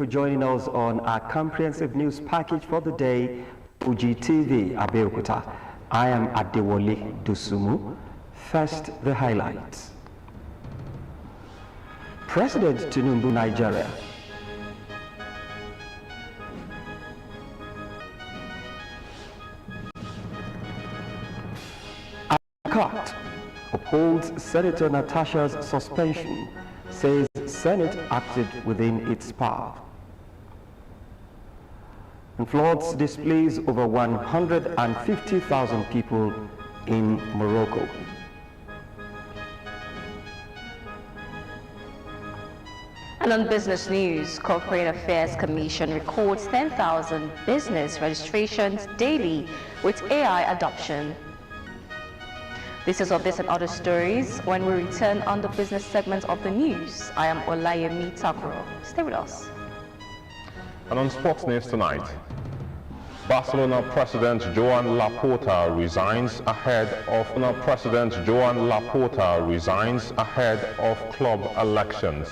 joining us on our comprehensive news package for the day, OGTV Abeokuta. I am Adewole Dusumu. First, the highlights. President Tinubu, Nigeria. Court upholds Senator Natasha's suspension, says Senate acted within its power. And floods displace over 150,000 people in Morocco. And on business news, Corporate Affairs Commission records 10,000 business registrations daily with AI adoption. This is of this and other stories when we return on the business segment of the news. I am Olayemi Takuro. Stay with us. And on sports news tonight, Barcelona President Joan Laporta resigns ahead of club elections.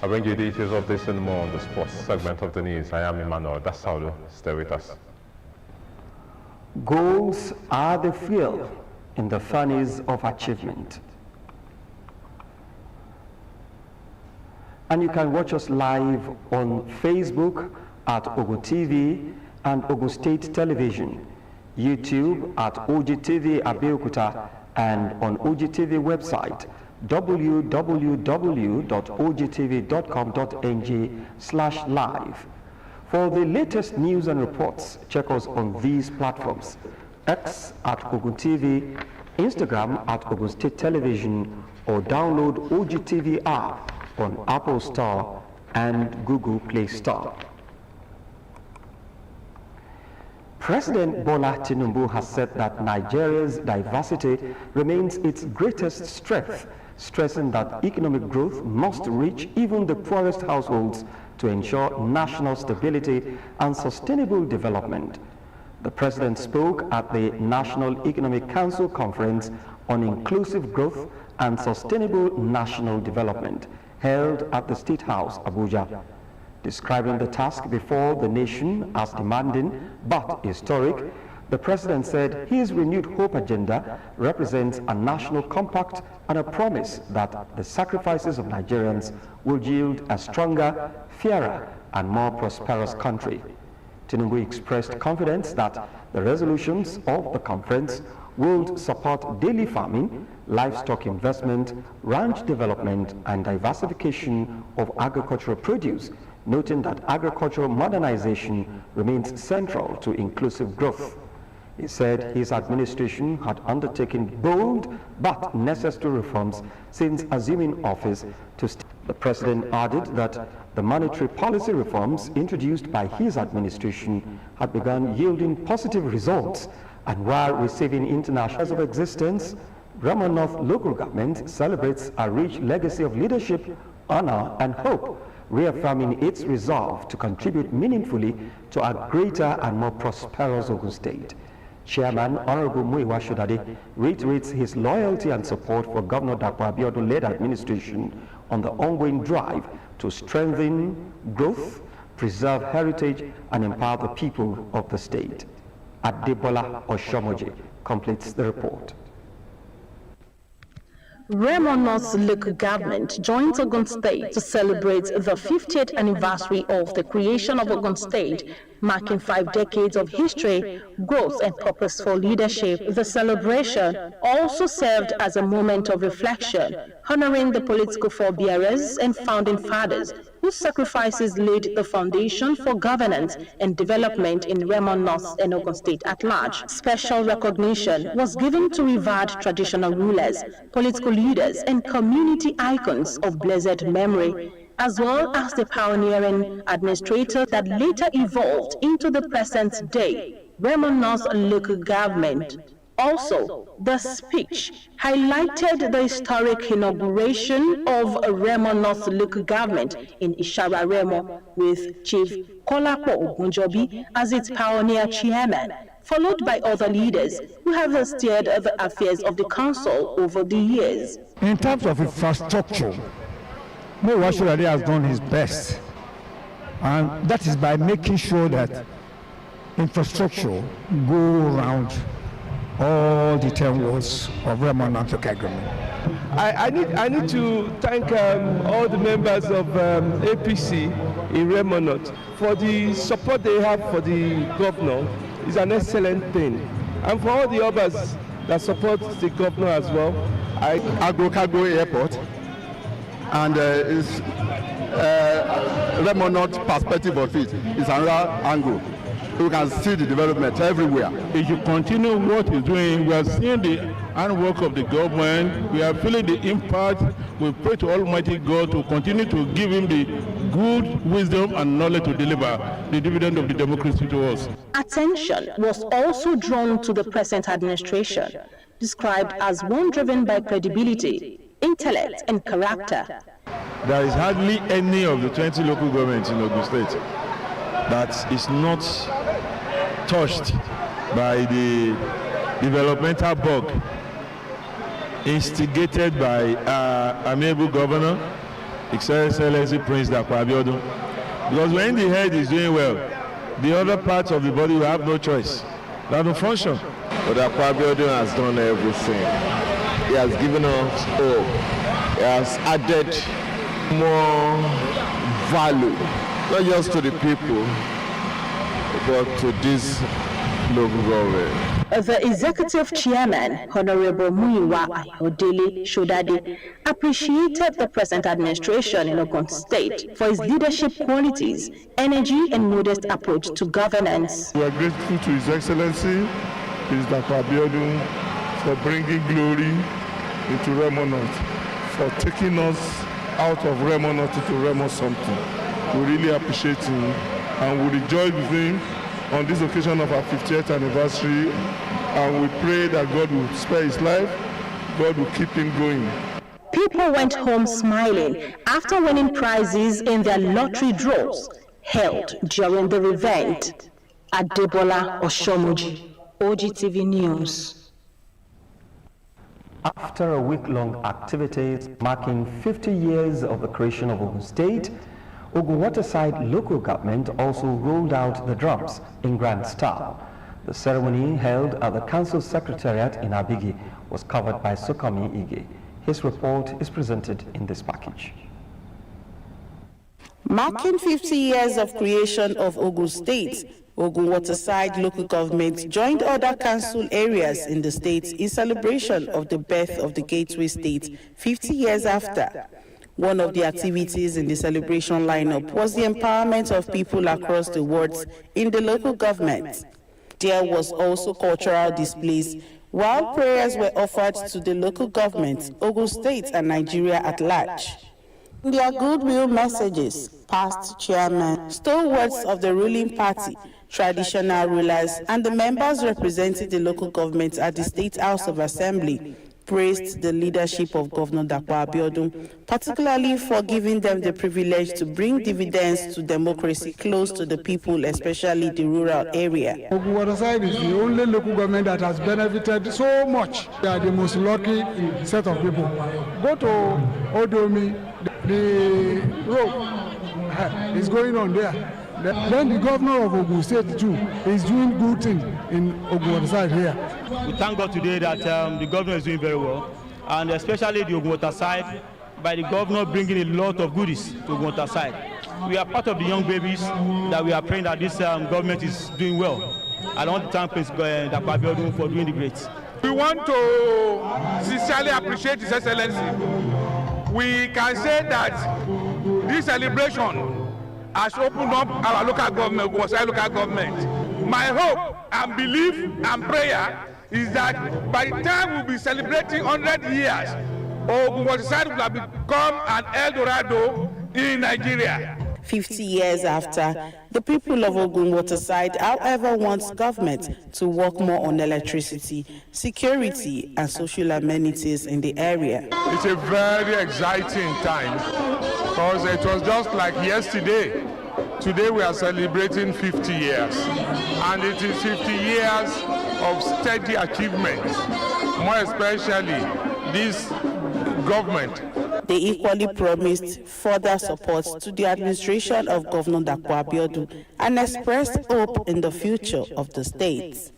I bring you details of this and more on the sports segment of the news. I am Emmanuel Dasaulo. Stay with us. Goals are the fuel in the furnace of achievement. And you can watch us live on Facebook at OGTV and Ogun State Television, YouTube at OGTV Abeokuta, and on OGTV website www.ogtv.com.ng/live. For the latest news and reports, check us on these platforms: X at Ogun TV, Instagram at Ogun State Television, or download OGTV app on Apple Store and Google Play Store. President Bola Tinubu has said that Nigeria's diversity remains its greatest strength, stressing that economic growth must reach even the poorest households to ensure national stability and sustainable development. The president spoke at the National Economic Council Conference on Inclusive Growth and Sustainable National Development, held at the State House, Abuja. Describing the task before the nation as demanding but historic, the president said his renewed hope agenda represents a national compact and a promise that the sacrifices of Nigerians will yield a stronger, fairer, and more prosperous country. Tinubu expressed confidence that the resolutions of the conference will support daily farming, livestock investment, ranch development, and diversification of agricultural produce, noting that agricultural modernization remains central to inclusive growth. He said his administration had undertaken bold but necessary reforms since assuming office. The president added that the monetary policy reforms introduced by his administration had begun yielding positive results, and while receiving international of existence, Remo North local government celebrates a rich legacy of leadership, honor, and hope, reaffirming its resolve to contribute meaningfully to a greater and more prosperous Ogun State. Chairman Honorable Muyiwa Shodade reiterates his loyalty and support for Governor Dapo Abiodun-led administration on the ongoing drive to strengthen growth, preserve heritage, and empower the people of the state. Adebola Oshomoje completes the report. Remo North's local government joins Ogun State to celebrate the 50th anniversary of the creation of Ogun State, marking 5 decades of history, growth, and purposeful leadership. The celebration also served as a moment of reflection, honoring the political forebearers and founding fathers whose sacrifices laid the foundation for governance and development in Remo North and Ogun State at large. Special recognition was given to revered traditional rulers, political leaders, and community icons of blessed memory, as well as the pioneering administrator that later evolved into the present day, Remo North local government. Also, the speech highlighted the historic inauguration of Remo North local government in Ishara Remo with Chief Kolapo Ogunjobi as its pioneer chairman, followed by other leaders who have steered the affairs of the council over the years. In terms of infrastructure, Muyiwa Shodade has done his best And that is by making sure that infrastructure go around all the 10 wards of Remo North local government. I need to thank all the members of APC in Remo North for the support they have for the governor. It's an excellent thing. And for all the others that support the governor as well. Agro-cargo airport and Remo North perspective of it is another angle. You can see the development everywhere. If you continue what he's doing, we are seeing the handwork of the government, we are feeling the impact. We pray to Almighty God to continue to give him the good wisdom and knowledge to deliver the dividend of the democracy to us. Attention was also drawn to the present administration, described as one driven by credibility, intellect, and character. There is hardly any of the 20 local governments in Ogun State that is not touched by the developmental bug instigated by amiable governor, Excellency Prince Dapo Abiodun. Because when the head is doing well, the other parts of the body will have no choice. They don't function. But Dapo Abiodun has done everything. He has given us hope. He has added more value, not just to the people, but to this local government. The executive chairman, Honorable Muyiwa Ayodele Shodade, appreciated the present administration in Ogun State for its leadership qualities, energy, and modest approach to governance. We are grateful to His Excellency, Prince Dapo Abiodun, for bringing glory into Remo North, for taking us out of Remo North into Remo something. We really appreciate him and we rejoice with him on this occasion of our 50th anniversary, and we pray that God will spare his life, God will keep him going. People went home smiling after winning prizes in their lottery draws held during the event. Adebola Oshomoji, OGTV News. After a week-long activities marking 50 years of the creation of Ogun State, Ogun Waterside local government also rolled out the drums in grand style. The ceremony held at the council secretariat in Abigi was covered by Sokomi Ige. His report is presented in this package. Marking 50 years of creation of Ogun State, Ogun Waterside local government joined other council areas in the state in celebration of the birth of the Gateway State 50 years after. One of the activities in the celebration lineup was the empowerment of people across the wards in the local government. There was also cultural displays, while prayers were offered to the local government, Ogun State, and Nigeria at large. In their goodwill messages, past chairmen, stalwarts of the ruling party, traditional rulers, and the members representing the local government at the State House of Assembly praised the leadership of Governor Dapo Abiodun, particularly for giving them the privilege to bring dividends to democracy close to the people, especially the rural area. Ogun Waterside is the only local government that has benefited so much. They are the most lucky set of people. Go to Odomi, the road is going on there. Then the governor of Ogun State too is doing good things in Ogun Waterside here. We thank God today that the governor is doing very well, and especially the Ogun Waterside, by the governor bringing a lot of goodies to Ogun Waterside. We are part of the young babies that we are praying that this government is doing well. I want to thank Prince Dapo Abiodun for doing the great. We want to sincerely appreciate His Excellency. We can say that this celebration has opened up our local government, Waterside local government. My hope and belief and prayer is that by the time we'll be celebrating 100 years, Ogun Waterside will have become an El Dorado in Nigeria. 50 years after, the people of Ogun Waterside, however, want government to work more on electricity, security, and social amenities in the area. It's a very exciting time because it was just like yesterday. Today we are celebrating 50 years, and it is 50 years of steady achievements, more especially this government. They equally promised further support to the administration of Governor Dapo Abiodun and expressed hope in the future of the state.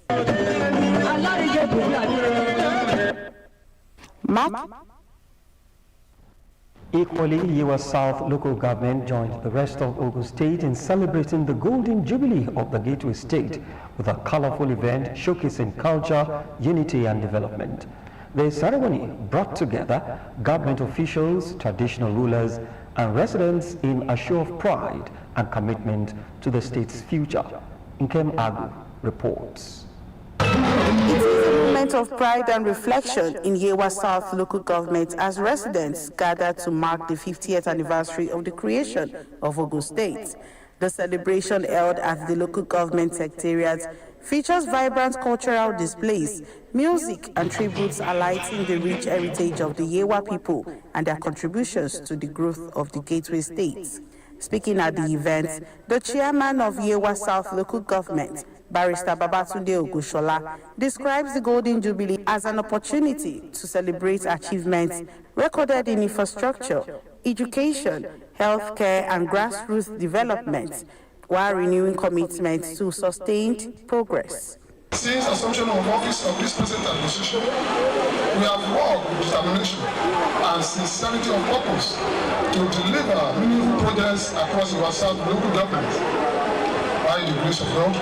Equally, Yewa South local government joined the rest of Ogun State in celebrating the Golden Jubilee of the Gateway State with a colorful event showcasing culture, unity and development. The ceremony brought together government officials, traditional rulers and residents in a show of pride and commitment to the state's future. Nkem Agu reports. It is a moment of pride and reflection in Yewa South local government as residents gather to mark the 50th anniversary of the creation of Ogun State. The celebration held at the local government secretariat features vibrant cultural displays, music and tributes highlighting the rich heritage of the Yewa people and their contributions to the growth of the Gateway State. Speaking at the event, the chairman of Yewa South local government, Barrister Babatunde Ogushola, describes the Golden Jubilee as an opportunity to celebrate achievements recorded in infrastructure, education, healthcare, and grassroots development, while renewing commitments to sustained progress. Since assumption of office of this present administration, we have worked with determination and sincerity of purpose to deliver meaningful projects across our South local government. By the grace of God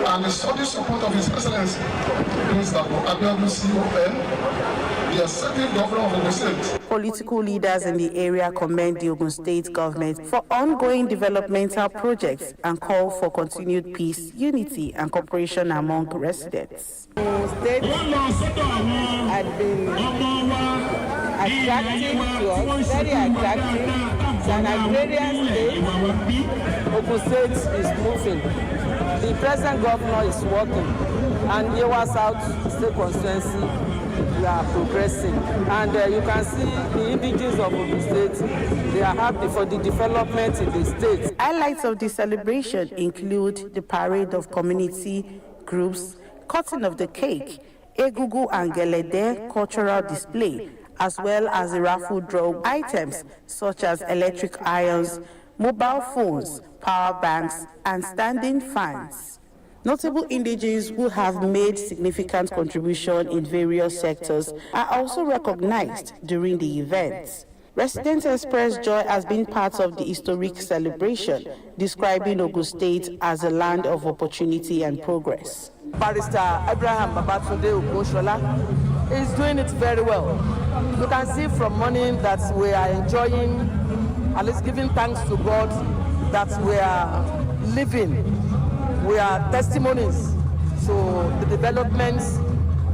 and the solid support of His Excellency, Prince Dapo Abiodun CON, the executive governor of Ogun State. Political leaders in the area commend the Ogun State government for ongoing developmental projects and call for continued peace, unity, and cooperation among residents. The state had been attractive to us, very attractive. It's an agrarian state. Ogun State is moving. The present governor is working, and Yewa South State Constituency, we are progressing. And you can see the indigenous of Ogun State, they are happy for the development in the state. Highlights of the celebration include the parade of community groups, cutting of the cake, Egugu and Gelede cultural display, as well as the raffle draw items such as electric irons, mobile phones, power banks, and standing fans. Notable indigenes who have made significant contribution in various sectors are also recognized during the event. Residents expressed joy as being part of the historic celebration, describing Ogun State as a land of opportunity and progress. Barrister Abraham Babatunde Ogushola is doing it very well. You can see from morning that we are enjoying, at least giving thanks to God that we are living. We are testimonies to the developments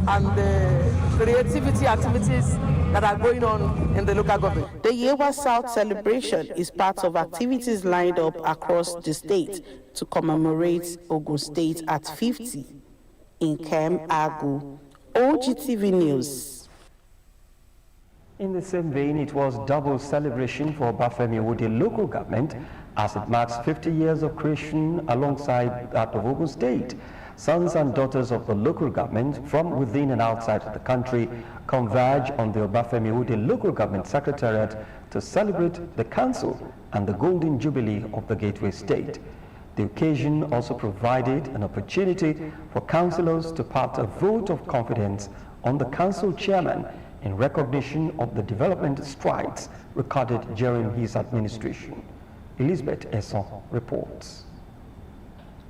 and the creativity activities that are going on in the local government. The Yewa South celebration is part of activities lined up across the state to commemorate Ogun State at 50. Nkem Agu, OGTV News. In the same vein, it was double celebration for Obafemi Owode local government as it marks 50 years of creation alongside that of Ogun State. Sons and daughters of the local government from within and outside of the country converge on the Obafemi Owode local government secretariat to celebrate the council and the Golden Jubilee of the Gateway State. The occasion also provided an opportunity for councillors to pass a vote of confidence on the council chairman in recognition of the development strides recorded during his administration. Elizabeth Esson reports.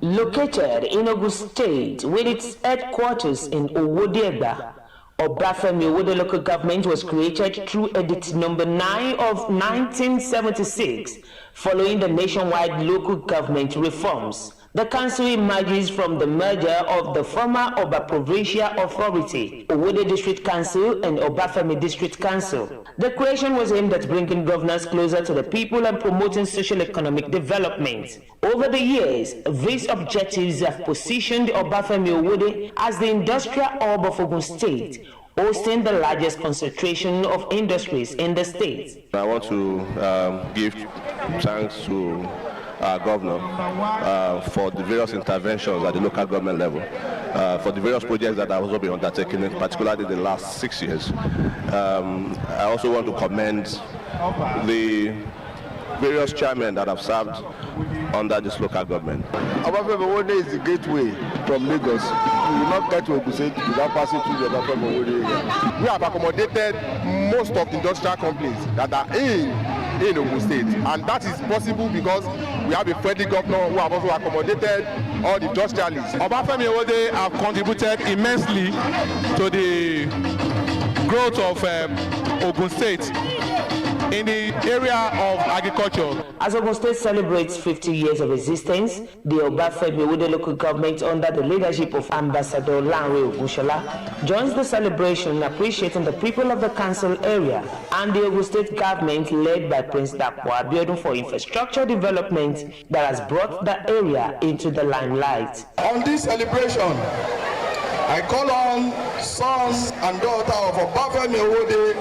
Located in Ogun State with its headquarters in Owodiegba, Obafemi Owode local government was created through Edict Number 9 of 1976 following the nationwide local government reforms. The council emerges from the merger of the former Oba Provincial Authority, Owode District Council and Obafemi District Council. The creation was aimed at bringing governance closer to the people and promoting socio-economic development. Over the years, these objectives have positioned Obafemi Owode as the industrial hub of Ogun State, hosting the largest concentration of industries in the state. I want to give thanks to our governor for the various interventions at the local government level, for the various projects that have also been undertaken, particularly in the last 6 years. I also want to commend the various chairmen that have served under this local government. Obafemi is the gateway from Lagos. You will not get to Ogun State without passing through the Obafemi area. We have accommodated most of the industrial companies that are in Ogun State, and that is possible because we have a friendly governor who have also accommodated all the industrialists. Obafemi have contributed immensely to the growth of Ogun State in the area of agriculture. As Ogun State celebrates 50 years of existence, the Obafemi local government under the leadership of Ambassador Lanre Ogunshola joins the celebration appreciating the people of the council area and the Ogun State government led by Prince Dapo Abiodun for infrastructure development that has brought the area into the limelight. On this celebration, I call on sons and daughters of Obafemi Owode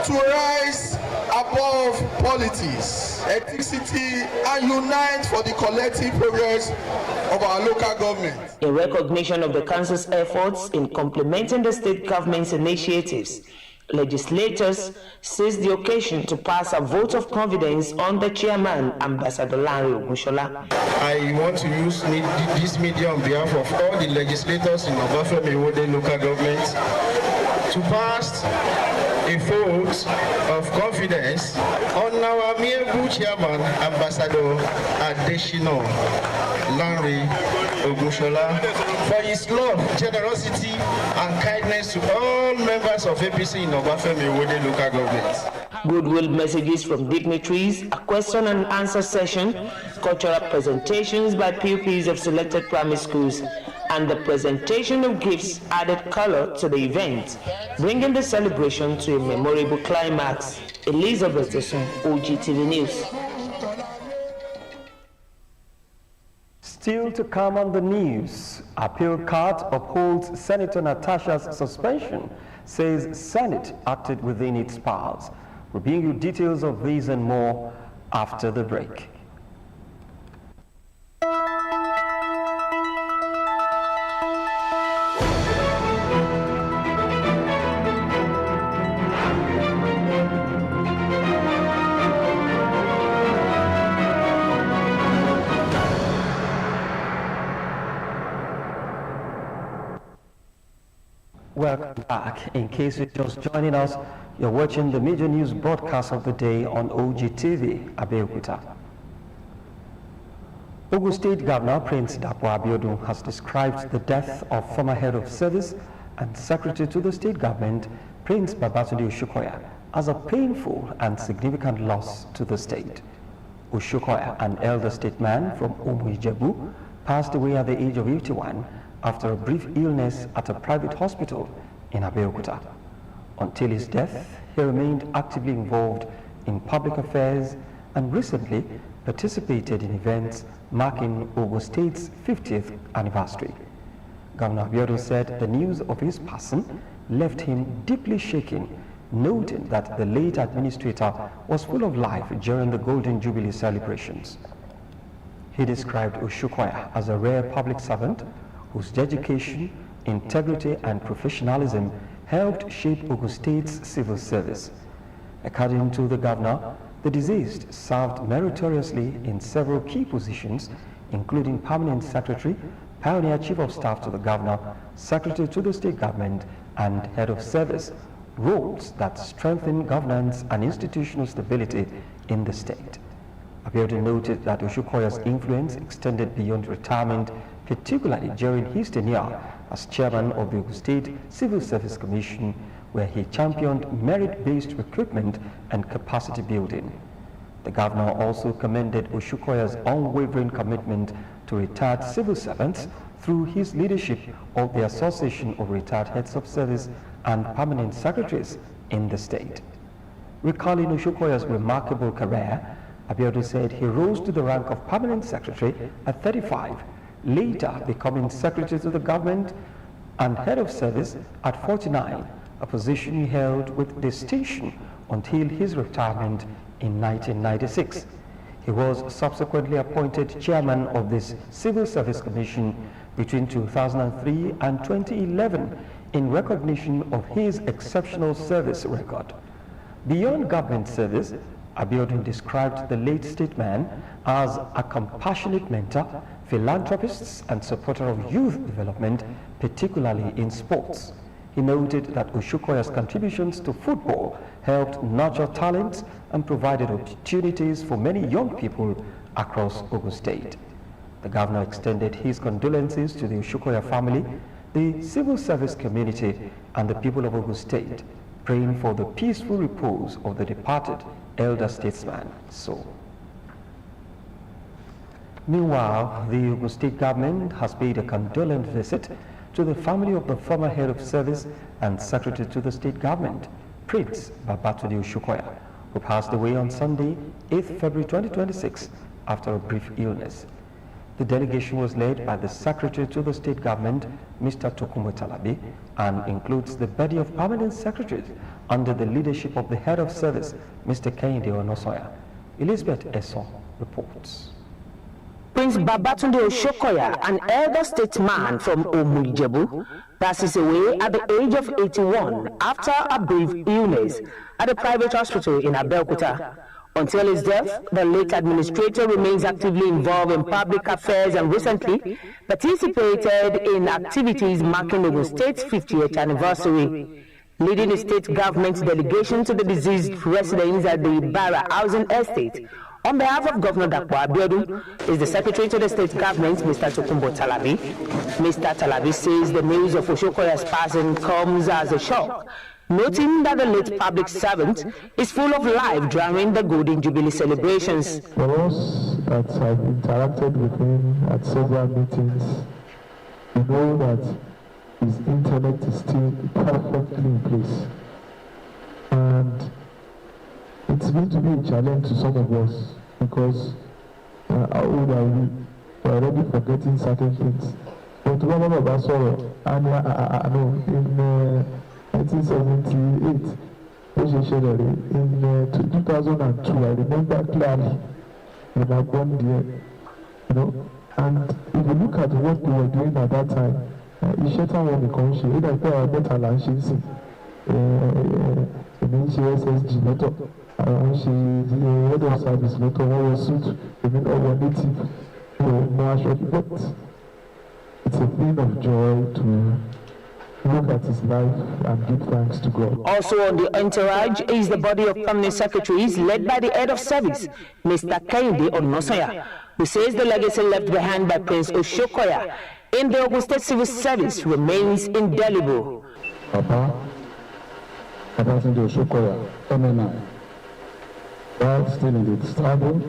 to rise above politics, ethnicity, and unite for the collective progress of our local government. In recognition of the council's efforts in complementing the state government's initiatives, legislators seized the occasion to pass a vote of confidence on the chairman, Ambassador Lanre Ogunshola. I want to use this media on behalf of all the legislators in Obafemi Owode local government to pass a vote of confidence on our amiable chairman, Ambassador Adeshino Lanre Ogunshola, for his love, generosity, and kindness to all members of APC in Obafemi Owode local government. Goodwill messages from dignitaries, a question and answer session, cultural presentations by pupils of selected primary schools, and the presentation of gifts added color to the event, bringing the celebration to a memorable climax. Elizabeth Esun, OGTV News. Still to come on the news, appeal court upholds Senator Natasha's suspension, says Senate acted within its powers. We'll bring you details of these and more after the break. Welcome back. In case you're just joining us, you're watching the major news broadcast of the day on OGTV, Abeokuta. Ogun State Governor Prince Dapo Abiodun has described the death of former head of service and secretary to the state government, Prince Babatunde Oshokoya, as a painful and significant loss to the state. Oshokoya, an elder statesman from Omu-Ijebu, passed away at the age of 81 after a brief illness at a private hospital in Abeokuta. Until his death, he remained actively involved in public affairs and recently participated in events marking Ogun State's 50th anniversary. Governor Abiodun said the news of his passing left him deeply shaken, noting that the late administrator was full of life during the Golden Jubilee celebrations. He described Oshokoya as a rare public servant whose dedication, integrity, and professionalism helped shape Ogun State's civil service. According to the governor, the deceased served meritoriously in several key positions, including permanent secretary, pioneer chief of staff to the governor, secretary to the state government, and head of service, roles that strengthen governance and institutional stability in the state. Abiodun noted that Oshokoya's influence extended beyond retirement, particularly during his tenure as chairman of the Ogun State Civil Service Commission, where he championed merit-based recruitment and capacity building. The governor also commended Oshokoya's unwavering commitment to retired civil servants through his leadership of the Association of Retired Heads of Service and Permanent Secretaries in the state. Recalling Oshokoya's remarkable career, Abiodun said he rose to the rank of permanent secretary at 35, later becoming secretary to the government and head of service at 49, a position he held with distinction until his retirement in 1996. He was subsequently appointed chairman of this Civil Service Commission between 2003 and 2011 in recognition of his exceptional service record. Beyond government service, Abiodun described the late statesman as a compassionate mentor, philanthropist and supporter of youth development, particularly in sports. He noted that Oshokoya's contributions to football helped nurture talents and provided opportunities for many young people across Ogun State. The governor extended his condolences to the Oshokoya family, the civil service community, and the people of Ogun State, praying for the peaceful repose of the departed elder statesman. Meanwhile, the Ogun State government has paid a condolence visit to the family of the former head of service and secretary to the state government, Prince Babatunde Oshokoya, who passed away on Sunday, 8th February 2026, after a brief illness. The delegation was led by the secretary to the state government, Mr. Tokunbo Talabi, and includes the body of permanent secretaries under the leadership of the head of service, Mr. Kehinde Onosoya. Elizabeth Esson reports. Prince Babatunde Oshokoya, an elder statesman from Omu-Ijebu, passes away at the age of 81 after a brief illness at a private hospital in Abeokuta. Until his death, the late administrator remains actively involved in public affairs and recently participated in activities marking Ogun State's 50th anniversary. Leading the state government delegation to the deceased residents at the Ibara Housing Estate, on behalf of Governor Dapo Abiodun, is the Secretary to the State Government, Mr. Tokunbo Talabi. Mr. Talabi says the news of Oshokoya's passing comes as a shock, noting that the late public servant is full of life during the Golden Jubilee celebrations. For us that have interacted with him at several meetings, we know that his intellect is still perfectly in place. And it's going to be a challenge to some of us because how old are we? We're already forgetting certain things. But one of us saw in 1978, in 2002, I remember clearly when I born there, and if you look at what we were doing at that time, Isheta when the country, it was a better land SSG letter, she head of service letter, what was suit, even our native, but it's a thing of joy to look at his life and give thanks to God. Also on the entourage is the body of permanent secretaries led by the head of service, Mr. Kehinde Onosoya, who says the legacy left behind by Prince Oshokoya in the Ogun State Civil Service remains indelible. Papa Babatunde Oshokoya, MNI, while still in the struggle,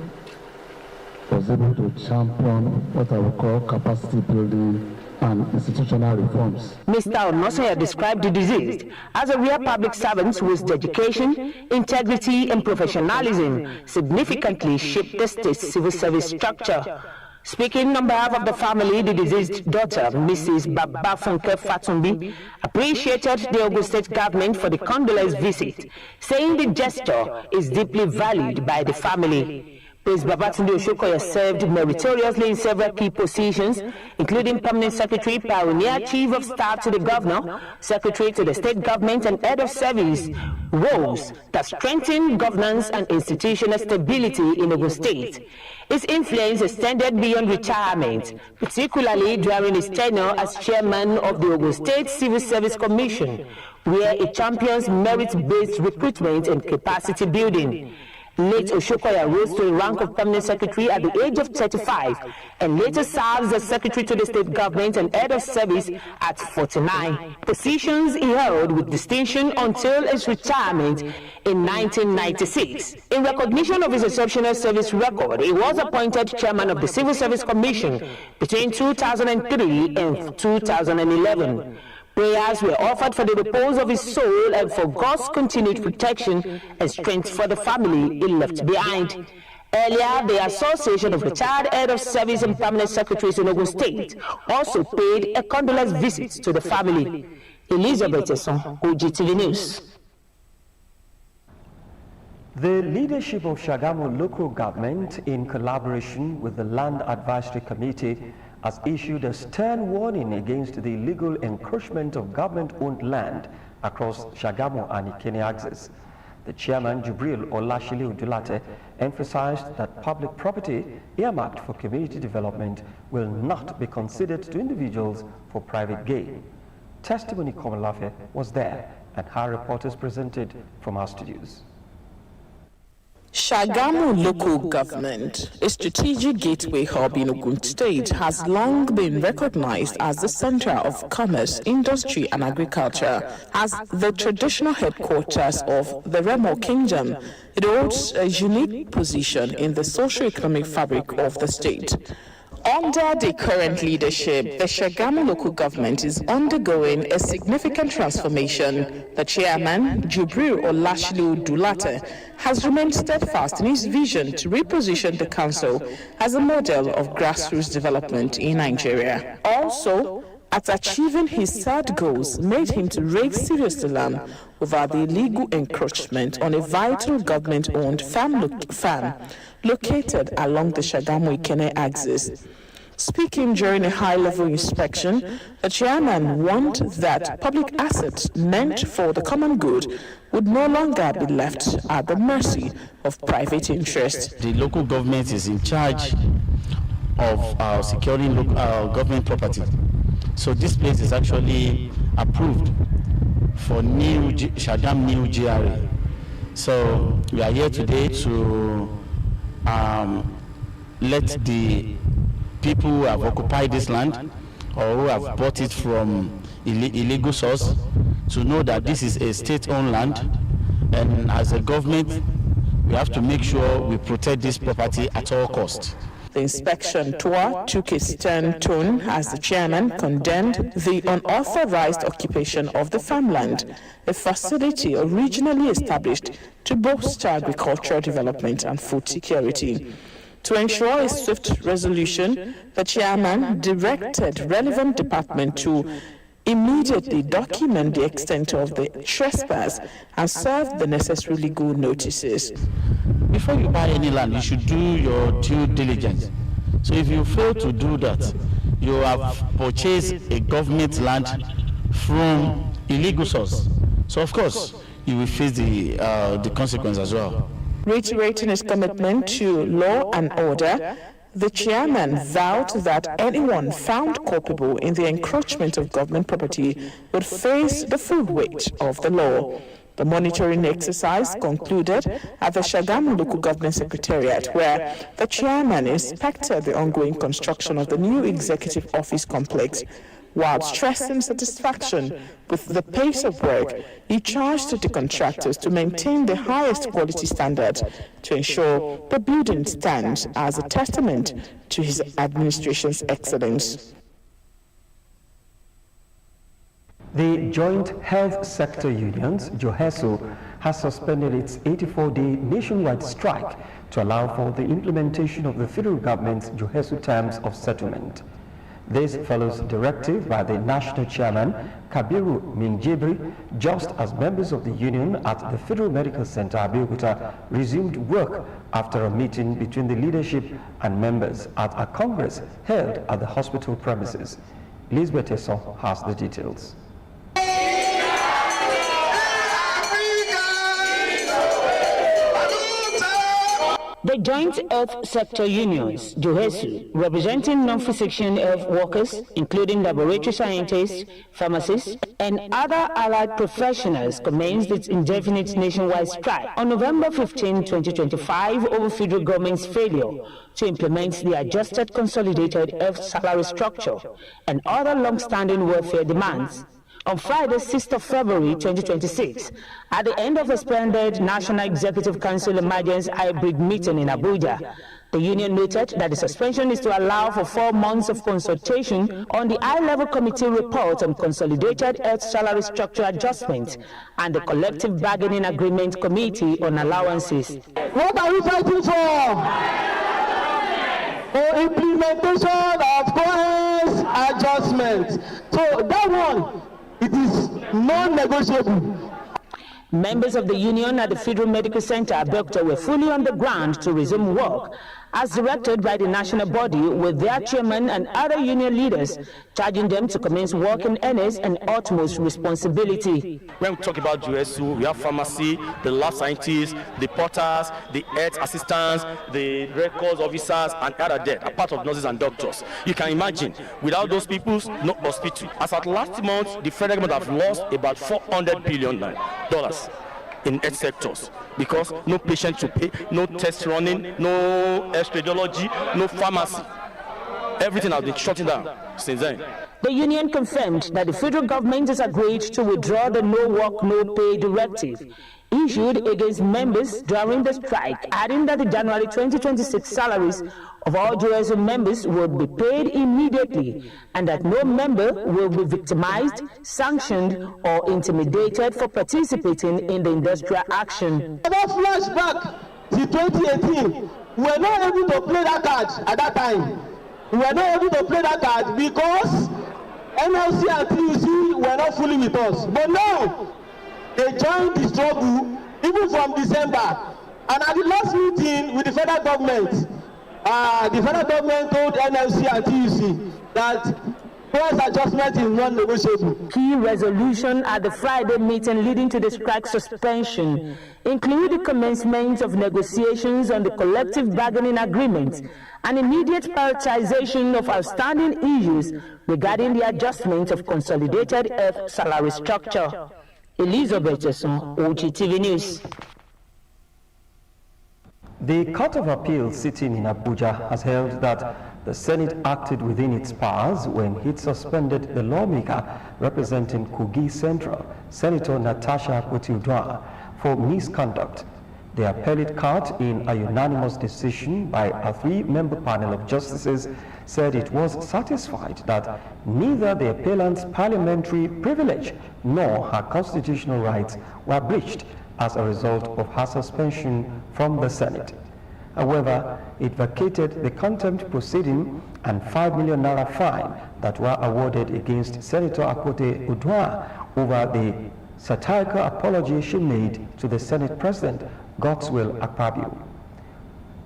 was able to champion what I would call capacity building and institutional reforms. Mr. Onosoya described the deceased as a real public servant whose dedication, integrity, and professionalism significantly shaped the state's civil service structure. Speaking on behalf of the family, the deceased daughter, Mrs. Babafunke Fatumbi, appreciated the Ogun State government for the condolence visit, saying the gesture is deeply valued by the family. Prince Babatunde Oshokoya served meritoriously in several key positions, including Permanent Secretary, Pioneer Chief of Staff to the Governor, Secretary to the State Government, and Head of Service, roles that strengthen governance and institutional stability in Ogun State. His influence extended beyond retirement, particularly during his tenure as chairman of the Ogun State Civil Service Commission, where he champions merit-based recruitment and capacity building. Late Oshokoya rose to the rank of permanent secretary at the age of 35 and later serves as secretary to the state government and head of service at 49, positions he held with distinction until his retirement in 1996. In recognition of his exceptional service record, he was appointed chairman of the Civil Service Commission between 2003 and 2011. Prayers were offered for the repose of his soul and for God's continued protection and strength for the family he left behind. Earlier, the Association of Retired Head of Service and Permanent Secretaries in Ogun State also paid a condolence visit to the family. Elizabeth Esson, OGTV News. The leadership of Shagamu local government, in collaboration with the Land Advisory Committee, has issued a stern warning against the illegal encroachment of government-owned land across Shagamu and Ikene axis. The chairman, Jubril Olashile Udulate, emphasized that public property earmarked for community development will not be considered to individuals for private gain. Testimony Komalafe was there, and her reporters presented from our studios. Shagamu local government, a strategic gateway hub in Ogun State, has long been recognized as the center of commerce, industry, and agriculture. As the traditional headquarters of the Remo Kingdom, it holds a unique position in the socio-economic fabric of the state. Under the current leadership, the Shagamu local government is undergoing a significant transformation. The chairman, Jubril Olashile Udulate, has remained steadfast in his vision to reposition the council as a model of grassroots development in Nigeria. Also, at achieving his third goals made him to raise serious alarm over the illegal encroachment on a vital government-owned farm located along the Shagamu-Ikene axis. Speaking during a high-level inspection, the chairman warned that public assets meant for the common good would no longer be left at the mercy of private interests. The local government is in charge of securing government property. So this place is actually approved for Shagam new GRA. So we are here today to let the people who have occupied this land or who have bought it from illegal source to know that this is a state-owned land, and as a government we have to make sure we protect this property at all costs. The inspection tour took a stern tone as the chairman condemned the unauthorized occupation of the farmland, a facility originally established to bolster agricultural development and food security. To ensure a swift resolution, the chairman directed relevant department to immediately document the extent of the trespass and serve the necessary legal notices. Before you buy any land, you should do your due diligence. So if you fail to do that, you have purchased a government land from illegal source. So of course, you will face the consequence as well. Reiterating his commitment to law and order, the chairman vowed that anyone found culpable in the encroachment of government property would face the full weight of the law. The monitoring exercise concluded at the Shagamu Local Government Secretariat, where the chairman inspected the ongoing construction of the new executive office complex. While stressing satisfaction with the pace of work, he charged the contractors to maintain the highest quality standards to ensure the building stands as a testament to his administration's excellence. The Joint Health Sector Unions, JOHESU, has suspended its 84-day nationwide strike to allow for the implementation of the federal government's JOHESU terms of settlement. This follows directive by the national chairman, Kabiru Mingjibri, just as members of the union at the Federal Medical Center, Abeokuta, resumed work after a meeting between the leadership and members at a congress held at the hospital premises. Elizabeth Esson has the details. The Joint Health Sector Unions, JOHESU, representing non-physician health workers, including laboratory scientists, pharmacists, and other allied professionals, commenced its indefinite nationwide strike on November 15, 2025, over federal government's failure to implement the adjusted consolidated health salary structure and other long-standing welfare demands. On Friday, 6th of February 2026, at the end of a splendid National Executive Council emergency hybrid meeting in Abuja, the union noted that the suspension is to allow for 4 months of consultation on the high-level committee report on consolidated health salary structure adjustment and the collective bargaining agreement committee on allowances. What are we fighting for? For implementation of bonus adjustment. So that one, it is non-negotiable. Members of the union at the Federal Medical Center, Abeokuta, were fully on the ground to resume work, as directed by the national body, with their chairman and other union leaders charging them to commence work in earnest and utmost responsibility. When we talk about GSU, we have pharmacy, the lab scientists, the porters, the health assistants, the records officers, and other there, a part of nurses and doctors. You can imagine, without those people, no hospital. As at last month, the federal government have lost about $400 billion in health sectors because no patient to pay, no test running, no radiology, no pharmacy. Everything has been shutting down since then. The union confirmed that the federal government has agreed to withdraw the no work, no pay directive issued against members during the strike, adding that the January 2026 salaries of all GSU members will be paid immediately and that no member will be victimized, sanctioned, or intimidated for participating in the industrial action. About flashback to 2018, we were not able to play that card at that time. We were not able to play that card because NLC and TUC were not fully with us. But now, they joined the struggle even from December. And at the last meeting with the federal government told NLC and TUC that price adjustment is non-negotiable. Key resolution at the Friday meeting leading to the strike suspension include the commencement of negotiations on the collective bargaining agreement and immediate prioritization of outstanding issues regarding the adjustment of consolidated health salary structure. Elizabeth Jason, OGTV News. The Court of Appeal sitting in Abuja has held that the Senate acted within its powers when it suspended the lawmaker representing Kogi Central, Senator Natasha Akpoti-Uduaghan, for misconduct. The appellate court, in a unanimous decision by a 3-member panel of justices, said it was satisfied that neither the appellant's parliamentary privilege nor her constitutional rights were breached as a result of her suspension from the Senate. However, it vacated the contempt proceeding and ₦5 million fine that were awarded against Senator Akpoti-Uduaghan over the satirical apology she made to the Senate President, Godswill Akpabio.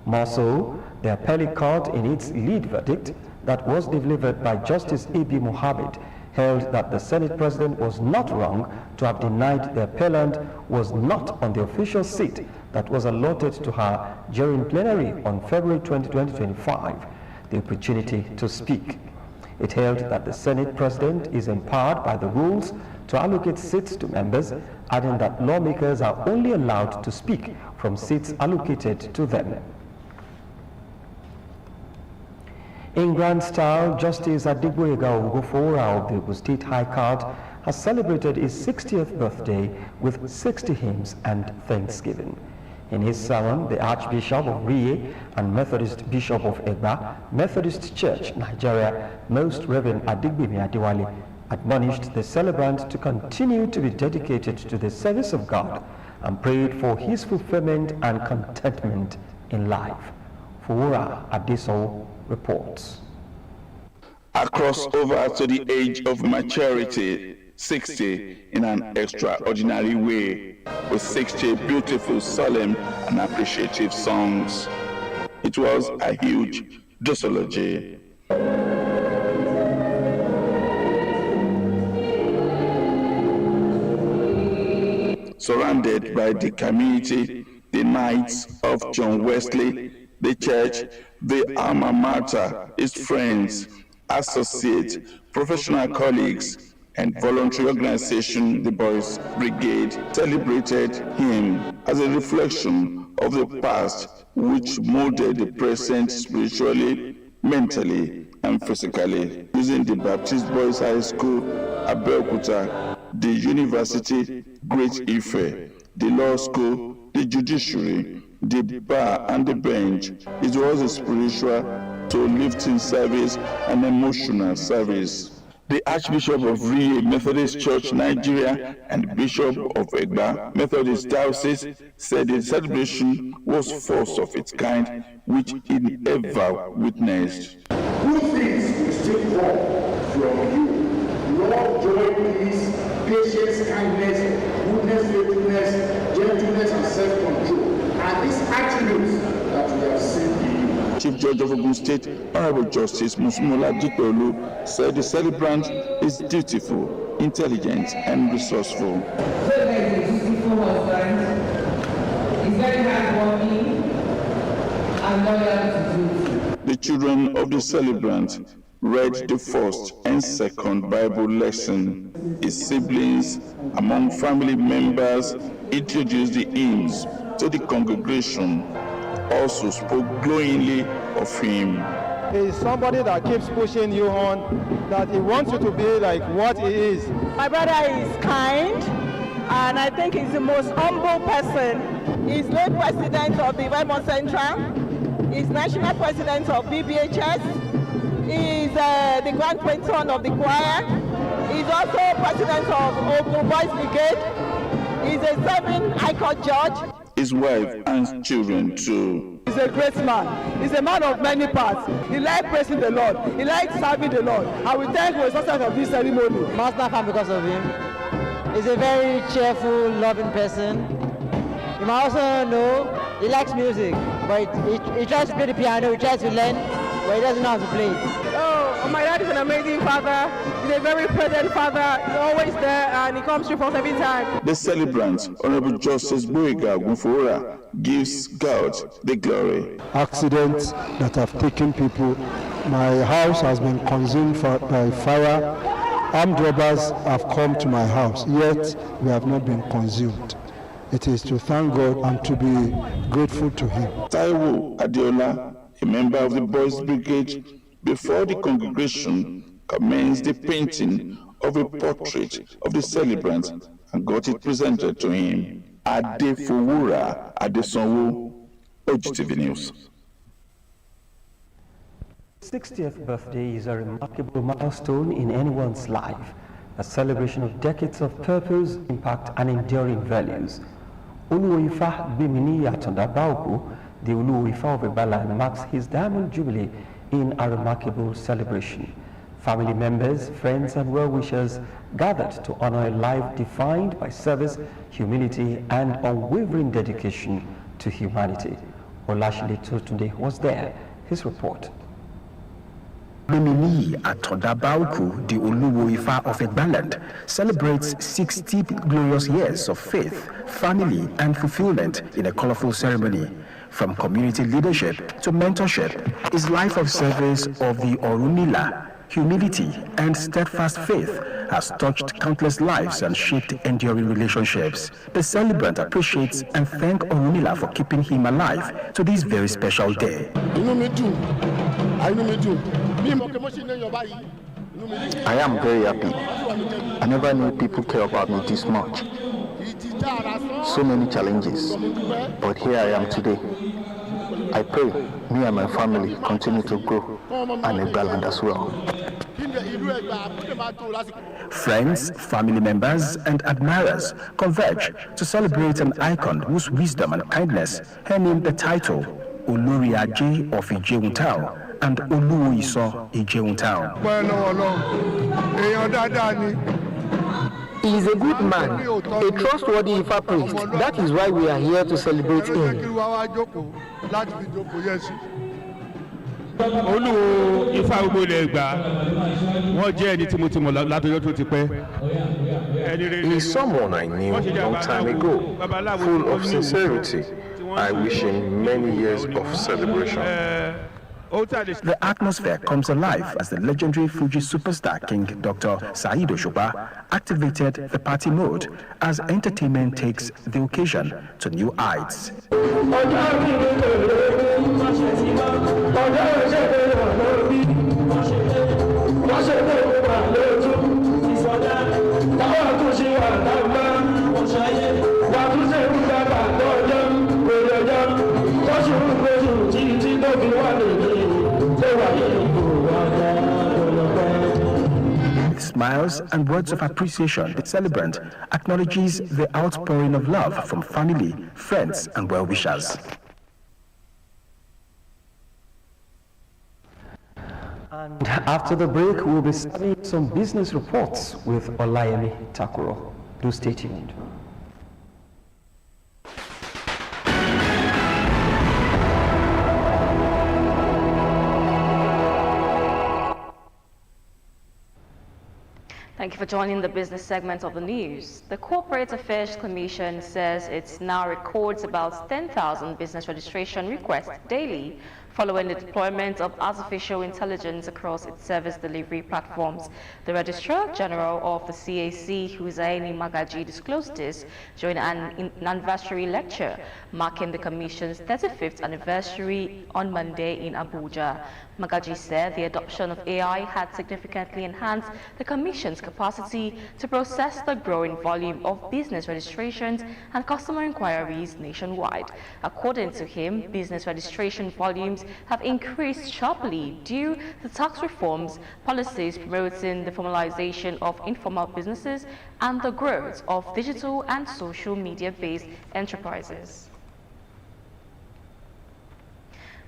More so, the appellate court, in its lead verdict that was delivered by Justice A.B. Mohammed, held that the Senate President was not wrong to have denied the appellant was not on the official seat that was allotted to her during plenary on February 20, 2025, the opportunity to speak. It held that the Senate President is empowered by the rules to allocate seats to members, adding that lawmakers are only allowed to speak from seats allocated to them. In grand style, Justice Adigboyega Ogofora of the Ogun State High Court has celebrated his 60th birthday with 60 hymns and thanksgiving. In his sermon, the Archbishop of Rie and Methodist Bishop of Egba, Methodist Church, Nigeria, Most Reverend Adigbemi Adewale, admonished the celebrant to continue to be dedicated to the service of God and prayed for his fulfillment and contentment in life. Fowora Adeso reports. Across over to the age of maturity, 60 in an extraordinary way, with 60 beautiful, solemn, and appreciative songs. It was a huge doxology. Surrounded by the community, the Knights of John Wesley, the church, the alma mater, his friends, associates, professional colleagues, and voluntary organization, the Boys Brigade, celebrated him as a reflection of the past, which molded the present spiritually, mentally, and physically. Using the Baptist Boys High School, Abeokuta, the University, Great Ife, the Law School, the Judiciary, the bar and the bench, it was a spiritual to lifting service and emotional service. The Archbishop of Rie Methodist Church, Nigeria, and Bishop of Egba Methodist Diocese said the celebration was first of its kind, which it ever witnessed. Good things will still come from you. Love, joy, peace, patience, kindness, goodness, faithfulness, gentleness, and self-control. And these attributes that we have seen in you. Chief Judge of Ogun State, Honorable Justice Musmola Dipolu, said the celebrant is dutiful, intelligent, and resourceful. The children of the celebrant read the first and second Bible lesson. His siblings, among family members, introduced the hymns to the congregation, also spoke glowingly of him. He is somebody that keeps pushing you on, that he wants you to be like what he is. My brother is kind, and I think he's the most humble person. He's late president of the Vermont Central. He's national president of BBHS. He's the grand patron of the choir. He's also president of Ogun Boys Brigade. He's a serving High Court judge. His wife and children too. He's a great man. He's a man of many parts. He likes praising the Lord. He likes serving the Lord. I will thank you for the success of this ceremony. Master fan because of him. He's a very cheerful, loving person. You might also know he likes music, but he tries to play the piano, he tries to learn, but he doesn't know how to play it. Oh, my dad is an amazing father. He's a very present father. He's always there, and he comes through for us every time. The celebrant, Honorable Justice Boyega Gunfora, gives God the glory. Accidents that have taken people. My house has been consumed by fire. Armed robbers have come to my house, yet we have not been consumed. It is to thank God and to be grateful to Him. Taiwo Adeola, a member of the Boys Brigade, before the congregation commenced the painting of a portrait of the celebrant and got it presented to him. Adefowura Adesanwo, OGTV News. 60th birthday is a remarkable milestone in anyone's life, a celebration of decades of purpose, impact, and enduring values. Oluwoifa Bimini Yatonda Bauku, the Oluwoifa of Ibalan, marks his Diamond Jubilee in a remarkable celebration. Family members, friends, and well-wishers gathered to honor a life defined by service, humility, and unwavering dedication to humanity. Olashile Totunde was there. His report. Bimini Atonda Bauku, the Oluwoifa of Egbaland, celebrates 60 glorious years of faith, family, and fulfillment in a colorful ceremony. From community leadership to mentorship, his life of service of the Orunmila, humility, and steadfast faith has touched countless lives and shaped enduring relationships. The celebrant appreciates and thanks Orunmila for keeping him alive to this very special day. I am very happy. I never knew people care about me this much. So many challenges, but here I am today. I pray me and my family continue to grow and Egbaland as well. Friends, family members, and admirers converge to celebrate an icon whose wisdom and kindness earned him the title Olori Aje of Ijewuntao and Oluwoiso Ijewuntao. He is a good man, a trustworthy Ifa priest. That is why we are here to celebrate him. Olúwo Ifá gbogbo ilẹ̀ Ẹ̀gbá, wọ́n jẹ́ ẹni tí mo ti mọ̀ látọjọ́ tó ti pẹ́. He is someone I knew a long time ago, full of sincerity. I wish him many years of celebration. The atmosphere comes alive as the legendary Fuji superstar King Dr. Saheed Osupa activated the party mode as entertainment takes the occasion to new heights. With smiles and words of appreciation, the celebrant acknowledges the outpouring of love from family, friends, and well-wishers. And after the break, we'll be studying some business reports with Olayemi Takuro. Do stay tuned. Thank you for joining the business segment of the news. The Corporate Affairs Commission says it now records about 10,000 business registration requests daily following the deployment of artificial intelligence across its service delivery platforms. The Registrar General of the CAC, Hussaini Magaji, disclosed this during an anniversary lecture marking the Commission's 35th anniversary on Monday in Abuja. Magaji said the adoption of AI had significantly enhanced the Commission's capacity to process the growing volume of business registrations and customer inquiries nationwide. According to him, business registration volumes have increased sharply due to tax reforms, policies promoting the formalization of informal businesses, and the growth of digital and social media-based enterprises.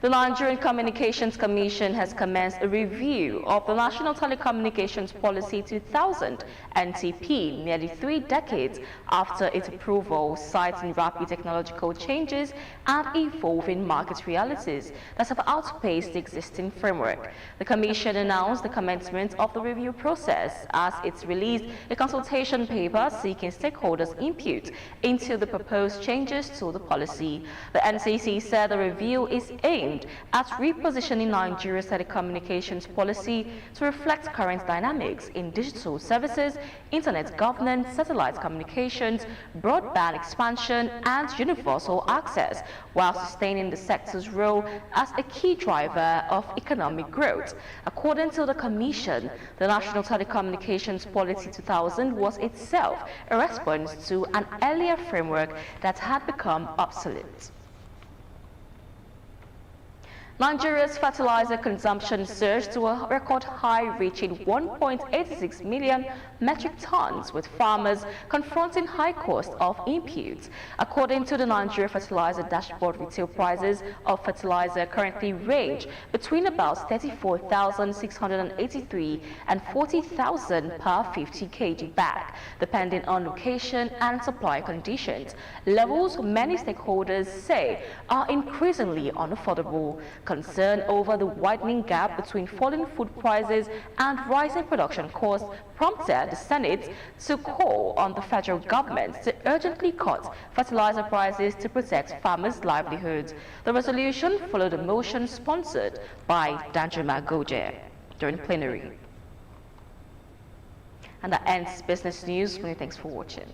The Nigerian Communications Commission has commenced a review of the National Telecommunications Policy 2000 (NTP) nearly 3 decades after its approval, citing rapid technological changes and evolving market realities that have outpaced the existing framework. The Commission announced the commencement of the review process as it released a consultation paper seeking stakeholders' input into the proposed changes to the policy. The NCC said the review is aimed at repositioning Nigeria's telecommunications policy to reflect current dynamics in digital services, internet governance, satellite communications, broadband expansion, and universal access, while sustaining the sector's role as a key driver of economic growth. According to the Commission, the National Telecommunications Policy 2000 was itself a response to an earlier framework that had become obsolete. Nigeria's fertilizer consumption surged to a record high, reaching 1.86 million metric tons, with farmers confronting high cost of inputs. According to the Nigeria Fertilizer Dashboard, retail prices of fertilizer currently range between about 34,683 and 40,000 per 50 kg bag, depending on location and supply conditions, levels many stakeholders say are increasingly unaffordable. Concern over the widening gap between falling food prices and rising production costs prompted the Senate to call on the federal government to urgently cut fertilizer prices to protect farmers' livelihoods. The resolution followed a motion sponsored by Danjuma Goje during plenary. And that ends business news. Many thanks for watching.